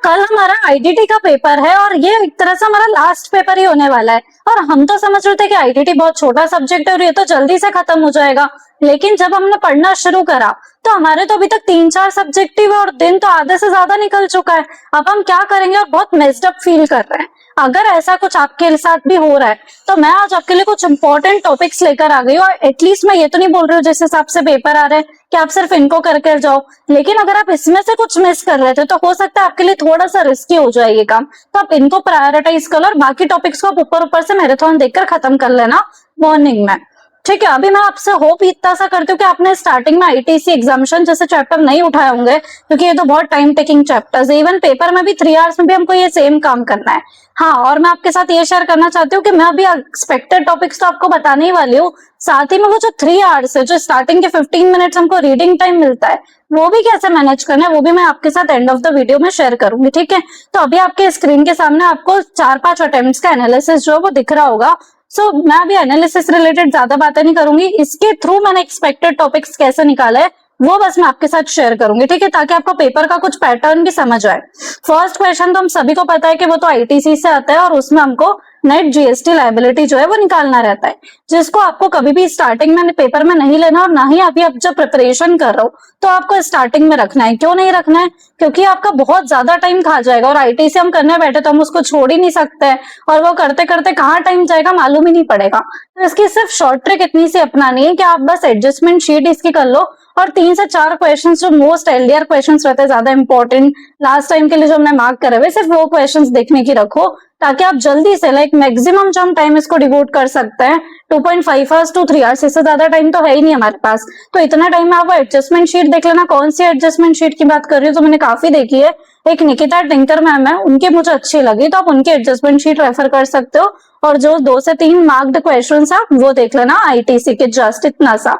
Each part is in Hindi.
कल हमारा आईटीटी का पेपर है और ये एक तरह से हमारा लास्ट पेपर ही होने वाला है। और हम तो समझ रहे थे कि आईटीटी बहुत छोटा सब्जेक्ट है और ये तो जल्दी से खत्म हो जाएगा, लेकिन जब हमने पढ़ना शुरू करा तो हमारे तो अभी तक 3-4 सब्जेक्ट ही हुए और दिन तो आधे से ज्यादा निकल चुका है। अब हम क्या करेंगे और बहुत मेस्ड अप फील कर रहे हैं। अगर ऐसा कुछ आपके साथ भी हो रहा है तो मैं आज आपके लिए कुछ इंपॉर्टेंट टॉपिक्स लेकर आ गई हूँ। और एटलीस्ट मैं ये तो नहीं बोल रही हूँ जिस हिसाब से पेपर आ रहे हैं कि आप सिर्फ इनको करके जाओ, लेकिन अगर आप इसमें से कुछ मिस कर रहे थे तो हो सकता है आपके लिए थोड़ा सा रिस्की हो जाए ये काम। तो आप इनको प्रायोरिटाइज कर लो और बाकी टॉपिक्स को आप ऊपर ऊपर से मैराथन देखकर खत्म कर लेना मॉर्निंग में। ठीक है, अभी मैं आपसे होप इतना सा करती हूँ कि आपने स्टार्टिंग में आईटीसी एग्जामिनेशन जैसे चैप्टर नहीं उठाए होंगे, क्योंकि ये तो बहुत टाइम टेकिंग चैप्टर्स है। इवन पेपर में भी 3 आवर्स में भी हमको ये सेम काम करना है। हाँ, और मैं आपके साथ ये शेयर करना चाहती हूँ कि मैं अभी एक्सपेक्टेड टॉपिक्स तो आपको बताने ही वाली हूँ, साथ ही में वो जो 3 आवर्स है, जो स्टार्टिंग के 15 मिनट्स हमको रीडिंग टाइम मिलता है, वो भी कैसे मैनेज करना है वो भी मैं आपके साथ एंड ऑफ द वीडियो में शेयर करूंगी। ठीक है, तो अभी आपके स्क्रीन के सामने आपको 4-5 अटेम्प्ट्स का एनालिसिस जो है वो दिख रहा होगा। मैं अभी एनालिसिस रिलेटेड ज्यादा बातें नहीं करूंगी, इसके थ्रू मैंने एक्सपेक्टेड टॉपिक्स कैसे निकाले वो बस मैं आपके साथ शेयर करूंगी। ठीक है, ताकि आपको पेपर का कुछ पैटर्न भी समझ आए। फर्स्ट क्वेश्चन तो हम सभी को पता है कि वो तो आईटीसी से आता है और उसमें हमको नेट जीएसटी लायबिलिटी जो है वो निकालना रहता है, जिसको आपको कभी भी स्टार्टिंग में पेपर में नहीं लेना और ना ही अभी आप जब प्रिपरेशन कर रहे हो तो आपको स्टार्टिंग में रखना है। क्यों नहीं रखना है? क्योंकि आपका बहुत ज्यादा टाइम खा जाएगा और आईटीसी हम करने बैठे तो हम उसको छोड़ ही नहीं सकते हैं और वो करते करते कहाँ टाइम जाएगा मालूम ही नहीं पड़ेगा। तो इसकी सिर्फ शॉर्ट ट्रिक इतनी सी अपनानी है कि आप बस एडजस्टमेंट शीट इसकी कर लो और 3 से 4 क्वेश्चंस जो मोस्ट एलडीआर क्वेश्चंस रहते हैं, ज्यादा इंपॉर्टेंट लास्ट टाइम के लिए जो हमने मार्क करे हुए, सिर्फ वो क्वेश्चंस देखने की रखो, ताकि आप जल्दी से मैक्सिमम जो हम टाइम इसको डिवोट कर सकते हैं 2.5 आवर्स to 3 आवर्स, इससे ज्यादा टाइम तो है ही नहीं हमारे पास। तो इतना टाइम में आप एडजस्टमेंट शीट देख लेना। कौन सी एडजस्टमेंट शीट की बात कर रही हूँ तो मैंने काफी देखी है, एक निकिता टिंकर मैम है, उनकी मुझे अच्छी लगी, तो आप उनकी एडजस्टमेंट शीट रेफर कर सकते हो और जो 2 से 3 मार्क्ड क्वेश्चन आप वो देख लेना आईटीसी के, जस्ट इतना सा।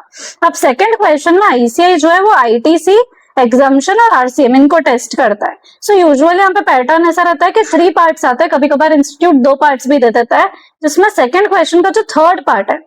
अब सेकंड क्वेश्चन में आईसीआई जो है वो आईटीसी एग्जामिनेशन और आरसीएम इनको टेस्ट करता है। सो यूजुअली यहाँ पे पैटर्न ऐसा रहता है कि 3 पार्ट्स आते हैं, कभी कभार इंस्टीट्यूट 2 पार्ट्स भी दे देता है, जिसमें सेकंड क्वेश्चन का जो थर्ड पार्ट है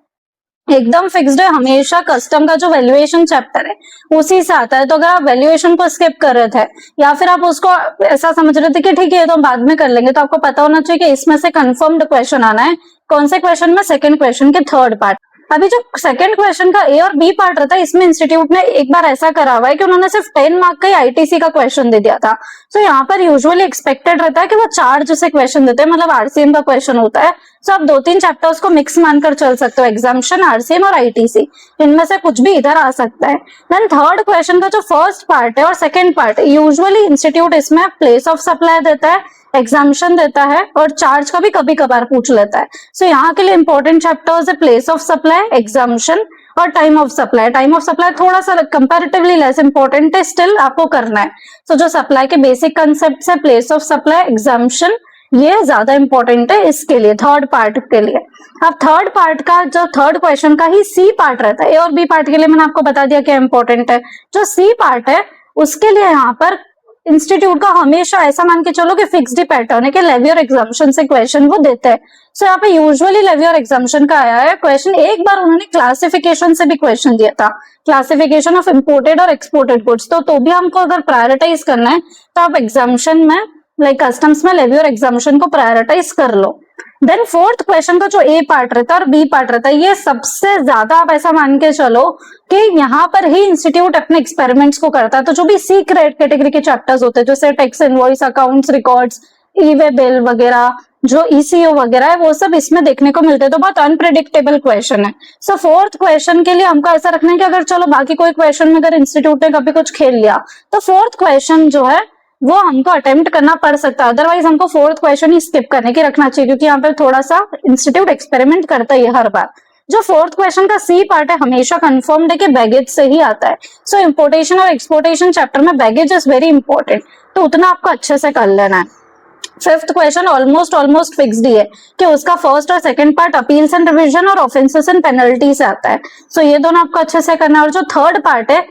एकदम फिक्स्ड है, हमेशा कस्टम का जो वैल्यूएशन चैप्टर है उसी से आता है। तो अगर आप वैल्यूएशन को स्किप कर रहे थे या फिर आप उसको ऐसा समझ रहे थे कि ठीक है ये तो हम बाद में कर लेंगे, तो आपको पता होना चाहिए कि इसमें से कंफर्म्ड क्वेश्चन आना है। कौन से क्वेश्चन में? सेकंड क्वेश्चन के थर्ड पार्ट। अभी जो सेकंड क्वेश्चन का ए और बी पार्ट रहता है, इसमें इंस्टीट्यूट ने एक बार ऐसा करा हुआ है कि उन्होंने सिर्फ 10 मार्क का ही आईटीसी का क्वेश्चन दे दिया था। तो यहाँ पर यूजुअली एक्सपेक्टेड रहता है कि वो 4 जैसे क्वेश्चन देते हैं, मतलब आरसीएम का क्वेश्चन होता है। तो आप 2-3 चैप्टर्स को मिक्स मानकर चल सकते हो, एग्जामिनेशन, आरसीएम और आईटीसी, इनमें से कुछ भी इधर आ सकता है। देन थर्ड क्वेश्चन का जो फर्स्ट पार्ट है और सेकंड पार्ट, यूजुअली इंस्टीट्यूट इसमें प्लेस ऑफ सप्लाई देता है, एग्जामिनेशन देता है और चार्ज का भी कभी कभार पूछ लेता है। सो यहाँ के लिए इंपॉर्टेंट चैप्टर्स है प्लेस ऑफ सप्लाई, एग्जामिनेशन और time of supply. Time of supply थोड़ा सा कंपैरेटिवली लेस इंपॉर्टेंट है, स्टिल आपको करना है। सो जो सप्लाई के बेसिक कंसेप्ट है, प्लेस ऑफ सप्लाई, एग्जामिनेशन, ये ज्यादा इंपॉर्टेंट है इसके लिए, थर्ड पार्ट के लिए। अब थर्ड पार्ट का जो थर्ड क्वेश्चन का ही सी पार्ट रहता है, ए और बी पार्ट के लिए मैंने आपको बता दिया क्या इंपॉर्टेंट है। जो सी पार्ट है उसके लिए यहाँ पर इंस्टीट्यूट का हमेशा ऐसा मान के चलो कि फिक्स्ड पैटर्न है कि लेवी और एग्जामिनेशन से क्वेश्चन वो देते हैं। सो यहाँ पे यूजुअली लेवी और एग्जामिनेशन का आया है क्वेश्चन। एक बार उन्होंने क्लासिफिकेशन से भी क्वेश्चन दिया था, क्लासिफिकेशन ऑफ इंपोर्टेड और एक्सपोर्टेड गुड्स। तो भी हमको अगर प्रायोरिटाइज करना है तो आप एग्जामिनेशन में कस्टम्स में लेवी और एग्जामिनेशन को प्रायोरिटाइज कर लो। देन फोर्थ क्वेश्चन का जो ए पार्ट रहता है और बी पार्ट रहता है, ये सबसे ज्यादा आप ऐसा मान के चलो कि यहाँ पर ही इंस्टीट्यूट अपने एक्सपेरिमेंट्स को करता है। तो जो भी सी कैटेगरी के चैप्टर्स होते हैं, जैसे टैक्स इनवॉइस, अकाउंट्स, रिकॉर्ड्स, ई वे बिल वगैरह, जो ईसीओ वगैरह है, वो सब इसमें देखने को मिलते हैं। तो बहुत अनप्रेडिक्टेबल क्वेश्चन है। सो फोर्थ क्वेश्चन के लिए हमको ऐसा रखना है कि अगर चलो बाकी कोई क्वेश्चन में अगर इंस्टीट्यूट ने कभी कुछ खेल लिया तो फोर्थ क्वेश्चन जो है वो हमको अटेम्प्ट करना पड़ सकता है, अदरवाइज हमको फोर्थ क्वेश्चन ही स्किप करने की रखना चाहिए, क्योंकि यहाँ पे थोड़ा सा इंस्टीट्यूट एक्सपेरिमेंट करता है हर बार। जो फोर्थ क्वेश्चन का सी पार्ट है हमेशा कंफर्म्ड है कि बैगेज से ही आता है। सो इंपोर्टेशन और एक्सपोर्टेशन चैप्टर में बैगेज इज वेरी इंपॉर्टेंट, तो उतना आपको अच्छे से कर लेना है। फिफ्थ क्वेश्चन ऑलमोस्ट फिक्स्ड ही है कि उसका फर्स्ट और second part appeals and revision और ऑफेंसेस एंड पेनल्टी से आता है। सो ये दोनों आपको अच्छे से करना है। और जो थर्ड पार्ट है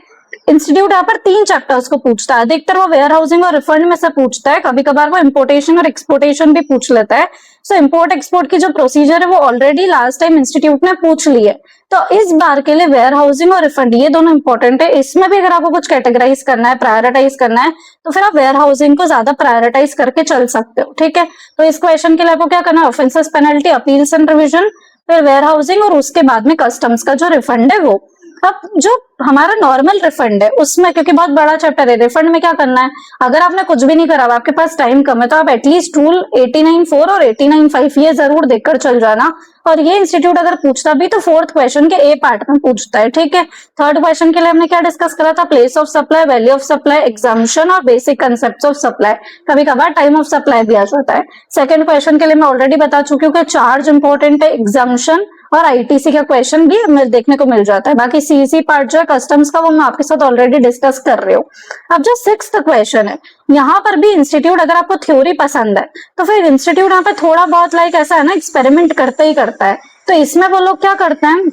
इंस्टीट्यूट यहाँ पर 3 चैप्टर्स को पूछता है। अधिकतर वो वेयर हाउसिंग और रिफंड में से पूछता है, कभी कभार वो इम्पोर्टेशन और एक्सपोर्टेशन भी पूछ लेता है। सो इम्पोर्ट एक्सपोर्ट की जो प्रोसीजर है वो ऑलरेडी लास्ट टाइम इंस्टीट्यूट ने पूछ ली है। तो इस बार के लिए वेयर हाउसिंग और रिफंड ये दोनों इंपॉर्टेंट है। इसमें भी अगर आपको कुछ कैटेगराइज करना है, प्रायोरिटाइज करना है, तो फिर आप वेयर हाउसिंग को ज्यादा प्रायोरिटाइज करके चल सकते हो। ठीक है, तो इस क्वेश्चन के लिए आपको क्या करना है, offences, penalty, appeals and revision, फिर वेयर हाउसिंग और उसके बाद में कस्टम्स का जो रिफंड है वो। अब जो हमारा नॉर्मल रिफंड है उसमें, क्योंकि बहुत बड़ा चैप्टर है, रिफंड में क्या करना है, अगर आपने कुछ भी नहीं करा, आपके पास टाइम कम है, तो आप एटलीस्ट रूल 89.4 और 89.5 ये जरूर देखकर चल जाना। और ये इंस्टीट्यूट अगर पूछता भी तो 4th क्वेश्चन के ए पार्ट में पूछता है। ठीक है, 3rd क्वेश्चन के लिए हमने क्या डिस्कस करा था, place of supply, value of supply, exemption और बेसिक कंसेप्ट ऑफ सप्लाई। कभी कभार टाइम ऑफ सप्लाई भी आ जाता है। 2nd क्वेश्चन के लिए मैं ऑलरेडी बता चुकी हूँ कि चार्ज इंपॉर्टेंट है, एग्जाम्पशन और आईटीसी का क्वेश्चन भी देखने को मिल जाता है। बाकी सीईसी पार्ट जो है कस्टम्स का, वो मैं आपके साथ ऑलरेडी डिस्कस कर रही हूँ। अब जो 6th क्वेश्चन है, यहाँ पर भी इंस्टीट्यूट, अगर आपको थ्योरी पसंद है तो फिर इंस्टीट्यूट यहाँ पे थोड़ा बहुत लाइक ऐसा है ना, एक्सपेरिमेंट करते ही करता है। तो इसमें वो लोग क्या करते हैं,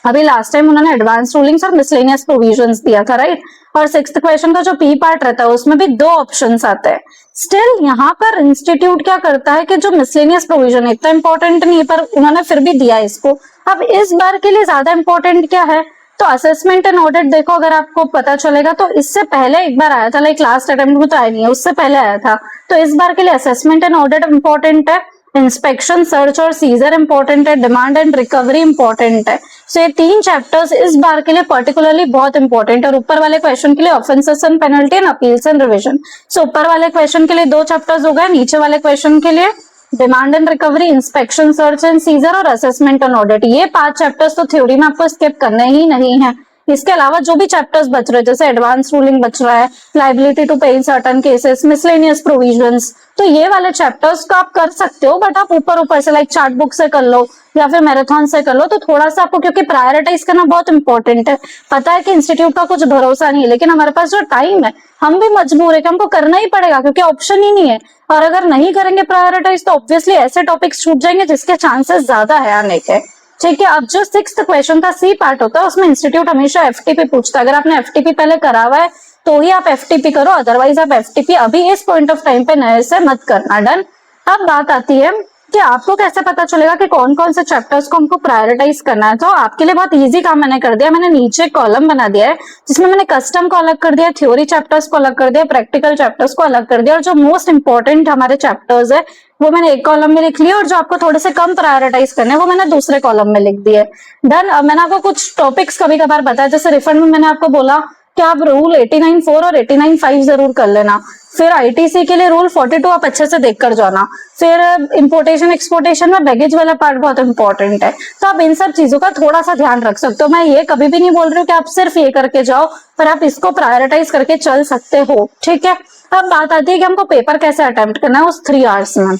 अभी लास्ट टाइम उन्होंने एडवांस रूलिंग्स और मिसलेनियस प्रोविजंस दिया था, राइट। और 6th क्वेश्चन का जो पी पार्ट रहता है उसमें भी 2 ऑप्शंस आते हैं। स्टिल यहाँ पर इंस्टीट्यूट क्या करता है कि जो मिसलेनियस प्रोविजन इतना इंपॉर्टेंट नहीं है, पर उन्होंने फिर भी दिया इसको। अब इस बार के लिए ज्यादा इंपॉर्टेंट क्या है, तो असेसमेंट एंड ऑडिट देखो, अगर आपको पता चलेगा तो इससे पहले एक बार आया था, लाइक लास्ट अटेम्प्ट में तो आया नहीं है, उससे पहले आया था। तो इस बार के लिए असेसमेंट एंड ऑडिट इंपॉर्टेंट है, इंस्पेक्शन, सर्च और सीजर इंपॉर्टेंट है, डिमांड एंड रिकवरी इंपॉर्टेंट है। सो ये 3 चैप्टर्स इस बार के लिए पर्टिकुलरली बहुत इंपॉर्टेंट है। और ऊपर वाले क्वेश्चन के लिए offences and penalty and appeals and revision. So ऊपर वाले क्वेश्चन के लिए 2 चैप्टर्स हो गए, नीचे वाले क्वेश्चन के लिए demand and recovery, inspection, search and seizure और असेसमेंट एंड ऑडिट। ये 5 चैप्टर्स तो थ्योरी में आपको स्किप करने ही नहीं है। इसके अलावा जो भी चैप्टर्स बच रहे हैं, जैसे एडवांस रूलिंग बच रहा है, लाइबिलिटी टू पे in certain cases, miscellaneous provisions, तो ये वाले चैप्टर्स को आप कर सकते हो, बट आप ऊपर ऊपर से लाइक चार्ट बुक से कर लो या फिर मैराथन से कर लो। तो थोड़ा सा आपको, क्योंकि प्रायोरिटाइज करना बहुत इंपॉर्टेंट है। पता है कि इंस्टीट्यूट का कुछ भरोसा नहीं है, लेकिन हमारे पास जो टाइम है, हम भी मजबूर है कि हमको करना ही पड़ेगा, क्योंकि ऑप्शन ही नहीं है। और अगर नहीं करेंगे प्रायोरिटाइज तो ऑब्वियसली ऐसे टॉपिक्स छूट जाएंगे जिसके चांसेस ज्यादा है आने के। ठीक है, अब जो 6th क्वेश्चन का सी पार्ट होता है उसमें इंस्टीट्यूट हमेशा एफटीपी पूछता है। अगर आपने एफटीपी पहले करा हुआ है तो ही आप एफटीपी करो, अदरवाइज आप एफटीपी अभी इस पॉइंट ऑफ टाइम पे नए से मत करना। डन। अब बात आती है कि आपको कैसे पता चलेगा कि कौन कौन से चैप्टर्स को हमको प्रायोरिटाइज करना है। तो आपके लिए बहुत इजी काम मैंने कर दिया, मैंने नीचे कॉलम बना दिया है जिसमें मैंने कस्टम को अलग कर दिया, थ्योरी चैप्टर्स को अलग कर दिया, प्रैक्टिकल चैप्टर्स को अलग कर दिया, और जो मोस्ट इंपॉर्टेंट हमारे चैप्टर्स है वो मैंने एक कॉलम में लिख लिया, और जो आपको थोड़े से कम प्रायोरिटाइज करने हैं वो मैंने दूसरे कॉलम में लिख दिए। डन। अब मैंने आपको कुछ टॉपिक्स कभी कभार बताया, जैसे रिफंड में मैंने आपको बोला कि आप रूल 89.4 और 89.5 जरूर कर लेना। फिर आईटीसी के लिए रूल 42 आप अच्छे से देख कर जाना। फिर इंपोर्टेशन एक्सपोर्टेशन में बैगेज वाला पार्ट बहुत इंपॉर्टेंट है, तो आप इन सब चीजों का थोड़ा सा ध्यान रख सकते हो। मैं ये कभी भी नहीं बोल रही हूँ कि आप सिर्फ ये करके जाओ, पर आप इसको प्रायोरिटाइज करके चल सकते हो। ठीक है, अब बात आती है कि हमको पेपर कैसे अटेम्प्ट करना है उस 3 आवर्स में।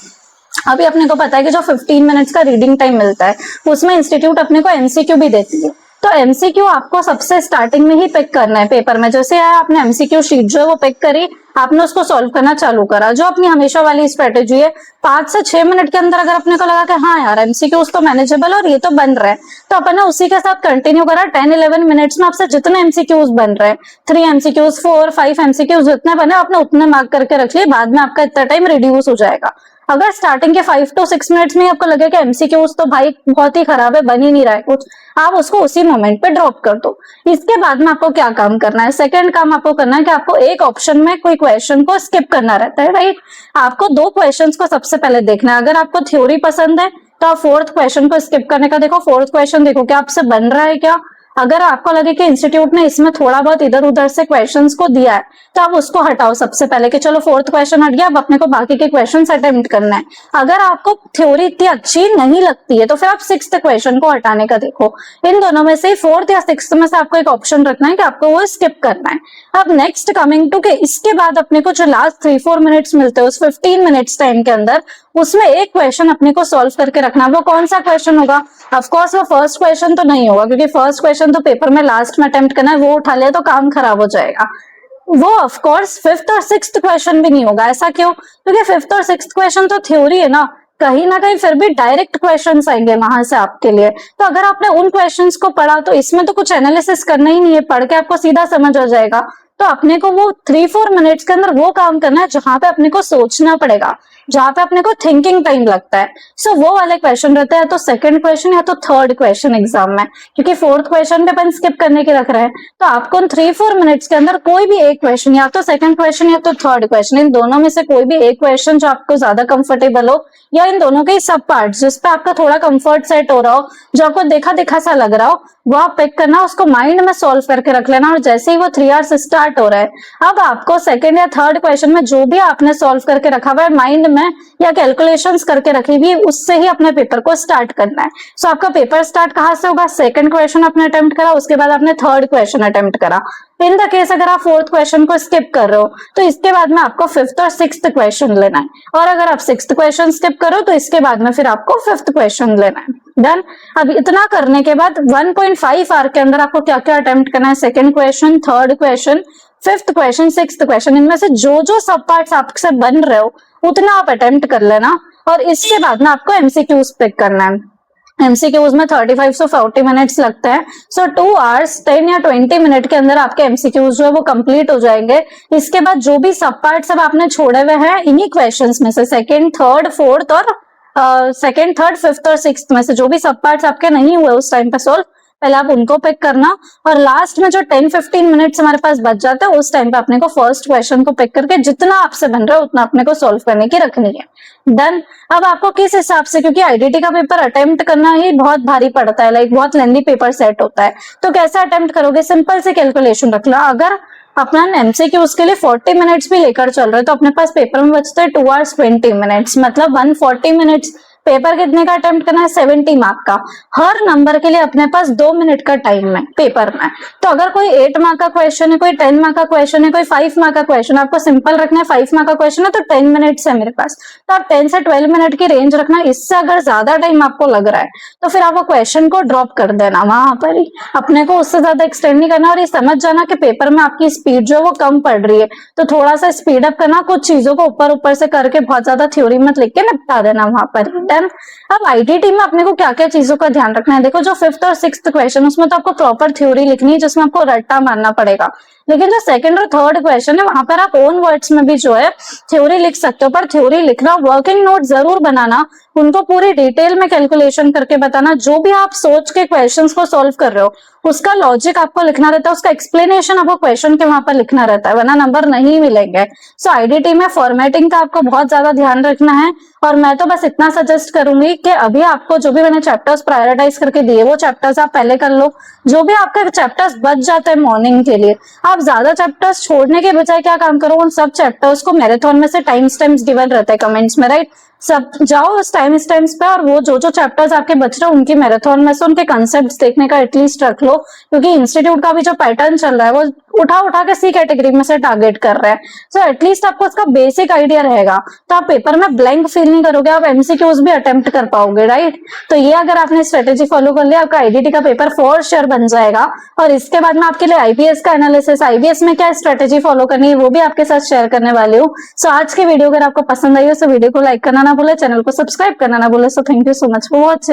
अभी अपने को पता है कि जो 15 मिनट्स का रीडिंग टाइम मिलता है उसमें इंस्टीट्यूट अपने को एमसीक्यू भी देती है। तो एमसीक्यू आपको सबसे स्टार्टिंग में ही पिक करना है पेपर में। जैसे आपने एमसीक्यू शीट जो है वो पिक करी, आपने उसको सॉल्व करना चालू करा। जो अपनी हमेशा वाली स्ट्रेटेजी है, 5 से 6 मिनट के अंदर अगर अपने को लगा कि हाँ यार एमसीक्यूज तो मैनेजेबल और ये तो बन रहा है, तो अपन उसी के साथ कंटिन्यू करा। 10-11 मिनट्स में आपसे जितने एमसीक्यूज बन रहे हैं, 3 एमसीक्यूज, 4, 5 एमसीक्यूज जितने बने आपने उतने मार्क करके रख लिए, बाद में आपका इतना टाइम रिड्यूस हो जाएगा। अगर स्टार्टिंग के 5 to 6 मिनट्स में आपको लगे कि एमसीक्यूज तो भाई बहुत ही खराब है, बन ही नहीं रहा है कुछ, आप उसको उसी मोमेंट पे ड्रॉप कर दो। इसके बाद में आपको क्या काम करना है, सेकंड काम आपको करना है कि आपको एक ऑप्शन में कोई क्वेश्चन को स्किप करना रहता है, राइट। आपको 2 क्वेश्चंस को सबसे पहले देखना है। अगर आपको थ्योरी पसंद है तो आप 4th क्वेश्चन को स्किप करने का देखो। 4th क्वेश्चन देखो कि आपसे बन रहा है क्या। अगर आपको लगे कि इंस्टीट्यूट ने इसमें थोड़ा बहुत इधर उधर से क्वेश्चंस को दिया है तो आप उसको हटाओ सबसे पहले, कि चलो 4th क्वेश्चन हट गया, अब अपने को बाकी के क्वेश्चंस अटेम्प्ट करना है। अगर आपको थ्योरी इतनी अच्छी नहीं लगती है तो फिर आप 6th क्वेश्चन को हटाने का देखो। इन दोनों में से 4th या 6th में से आपको एक ऑप्शन रखना है कि आपको वो स्किप करना है। अब नेक्स्ट कमिंग टू के इसके बाद अपने को जो लास्ट 3-4 मिनट्स मिलते हैं उस 15 मिनट्स टाइम के अंदर, उसमें एक क्वेश्चन अपने को सॉल्व करके रखना। वो कौन सा क्वेश्चन होगा? ऑफ कोर्स वो फर्स्ट क्वेश्चन तो नहीं होगा, क्योंकि फर्स्ट क्वेश्चन तो पेपर में लास्ट में अटेम्प्ट करना है, वो उठा लिया तो काम खराब हो जाएगा। वो ऑफ कोर्स 5th और 6th क्वेश्चन भी नहीं होगा। ऐसा क्यों? क्योंकि 5th और 6th क्वेश्चन तो थ्योरी है ना, कहीं ना कहीं फिर भी डायरेक्ट क्वेश्चंस आएंगे वहां से आपके लिए। तो अगर आपने उन क्वेश्चंस को पढ़ा तो इसमें तो कुछ एनालिसिस करना ही नहीं है, पढ़ के आपको सीधा समझ आ जाएगा। तो अपने को वो 3-4 मिनट्स के अंदर वो काम करना है जहां पे अपने को सोचना पड़ेगा, जहां पे अपने को थिंकिंग टाइम लगता है। सो वो वाले क्वेश्चन रहते हैं, तो सेकंड क्वेश्चन या तो थर्ड क्वेश्चन एग्जाम में, क्योंकि फोर्थ क्वेश्चन पे अपन स्किप करने के रख रहे हैं। तो आपको 3-4 मिनट्स के अंदर कोई भी एक क्वेश्चन, या तो सेकंड क्वेश्चन या तो थर्ड क्वेश्चन, इन दोनों में से कोई भी एक क्वेश्चन जो आपको ज्यादा कंफर्टेबल हो, या इन दोनों के सब पार्ट जिसपे आपका थोड़ा कंफर्ट सेट हो रहा हो, जो आपको देखा देखा सा लग रहा हो, वो आप पिक करना, उसको माइंड में सॉल्व करके रख लेना। और जैसे ही वो 3 आवर्स स्टार्ट हो रहा है, अब आपको सेकंड या थर्ड क्वेश्चन में जो भी आपने सॉल्व करके रखा हुआ है माइंड में, या कैलकुलेशंस करके रखी हुई, उससे ही अपने पेपर को स्टार्ट करना है। सो आपका पेपर स्टार्ट कहां से होगा? सेकंड क्वेश्चन आपने अटेम्प्ट करा, उसके बाद आपने थर्ड क्वेश्चन अटेम्प्ट करा। इन द केस अगर आप फोर्थ क्वेश्चन को स्किप कर रहे हो तो इसके बाद में आपको फिफ्थ और सिक्स्थ क्वेश्चन लेना है, और अगर आप सिक्स्थ क्वेश्चन स्किप करो तो इसके बाद में फिर आपको फिफ्थ क्वेश्चन लेना है। डन। अब इतना करने के बाद 1.5 आवर के अंदर आपको क्या क्या अटेम्प्ट करना है? Second question, third question, fifth question, sixth question, इनमें से जो जो सब पार्ट्स आपसे बन रहे हो उतना आप अटेम्प्ट कर लेना। और इसके बाद में आपको एमसीक्यूज पिक करना है। एमसीक्यूज में 35 से 40 मिनट्स लगते हैं। सो 2 आवर्स 10 या 20 मिनट के अंदर आपके एमसीक्यूज जो है वो कंप्लीट हो जाएंगे। इसके बाद जो भी सब पार्ट सब आपने छोड़े हुए हैं इन्हीं क्वेश्चंस में से, सेकंड, थर्ड, फोर्थ और सेकंड, थर्ड, फिफ्थ और सिक्स्थ में से जो भी सब पार्ट्स आपके नहीं हुए उस टाइम पे सॉल्व, पहले आप उनको पिक करना। और लास्ट में जो 10-15 मिनट्स हमारे पास बच जाते हैं उस टाइम पे अपने को फर्स्ट क्वेश्चन को पिक करके जितना आपसे बन रहा है उतना अपने को सॉल्व करने की रखनी है। डन। अब आपको किस हिसाब से, क्योंकि आईडीटी का पेपर अटेम्प्ट करना ही बहुत भारी पड़ता है, लाइक बहुत लेंदी पेपर सेट होता है, तो कैसे अटेम्प्ट करोगे? सिंपल से कैलकुलेशन रख लो। अगर अपना एमसीक्यू उसके लिए 40 मिनट्स भी लेकर चल रहे हो तो अपने पास पेपर में बचते हैं 2 आवर्स 20 मिनट्स, मतलब 140 मिनट्स। पेपर कितने का अटेम्प्ट करना है? 70 मार्क का। हर नंबर के लिए अपने पास 2 मिनट का टाइम है पेपर में। तो अगर कोई 8 मार्क का क्वेश्चन है, कोई 10 मार्क का क्वेश्चन है, कोई 5 मार्क का क्वेश्चन, आपको सिंपल रखना है। 5 मार्क का क्वेश्चन है तो 10 मिनट्स है मेरे पास, तो आप 10 से 12 मिनट की रेंज रखना। इससे अगर ज्यादा टाइम आपको लग रहा है तो फिर आप वो क्वेश्चन को ड्रॉप कर देना वहां पर ही, अपने को उससे ज्यादा एक्सटेंड नहीं करना। और ये समझ जाना कि पेपर में आपकी स्पीड जो है वो कम पड़ रही है, तो थोड़ा सा स्पीड अप करना, कुछ चीजों को ऊपर ऊपर से करके बहुत ज्यादा थ्योरी मत लिख के निपटा देना वहां पर। डन। अब आईडीटी में अपने को क्या क्या चीजों का ध्यान रखना है? देखो, जो फिफ्थ और सिक्स्थ क्वेश्चन उसमें तो आपको प्रॉपर थ्योरी लिखनी है जिसमें आपको रट्टा मारना पड़ेगा, लेकिन जो सेकंड और थर्ड क्वेश्चन है वहां पर आप ओन वर्ड्स में भी जो है थ्योरी लिख सकते हो। पर थ्योरी लिखना, वर्किंग नोट जरूर बनाना, उनको पूरी डिटेल में कैलकुलेशन करके बताना। जो भी आप सोच के क्वेश्चंस को सॉल्व कर रहे हो उसका लॉजिक आपको लिखना रहता है, उसका एक्सप्लेनेशन आपको क्वेश्चन के वहां पर लिखना रहता है, वरना नंबर नहीं मिलेंगे। सो आईडीटी में फॉर्मेटिंग का आपको बहुत ज्यादा ध्यान रखना है। और मैं तो बस इतना सजेस्ट करूंगी कि अभी आपको जो भी मैंने चैप्टर्स प्रायोरिटाइज करके दिए वो चैप्टर्स आप पहले कर लो। जो भी आपके चैप्टर्स बच जाते हैं मॉर्निंग के लिए, आप ज्यादा चैप्टर्स छोड़ने के बजाय क्या काम करो, उन सब चैप्टर्स को मैराथन में से टाइम स्टैम्प्स गिवन रहते हैं कमेंट्स में, राइट? सब जाओ उस टाइम स्टैम्प्स पे और वो जो जो चैप्टर्स आपके बच रहे हैं उनकी मैराथन में से उनके कंसेप्ट्स देखने का एटलीस्ट रख लो, क्योंकि इंस्टीट्यूट का भी जो पैटर्न चल रहा है वो उठा उठा के सी कैटेगरी में से टारगेट कर रहा है। सो एटलीस्ट आपको इसका बेसिक आइडिया रहेगा, तो आप पेपर में ब्लैंक फील नहीं करोगे, आप एमसीक्यूज भी अटेम्प्ट कर पाओगे, राइट? तो ये अगर आपने स्ट्रेटेजी फॉलो कर लिया, आपका आईडीटी का पेपर फॉर श्योर बन जाएगा। और इसके बाद में आपके लिए आईबीएस का एनालिसिस, आईबीएस में क्या स्ट्रेटेजी फॉलो करनी है वो भी आपके साथ शेयर करने वाली हूँ। सो आज की वीडियो अगर आपको पसंद आई हो तो वीडियो को लाइक करना ना भूले, चैनल को सब्सक्राइब करना ना भूले। So thank you so much for watching.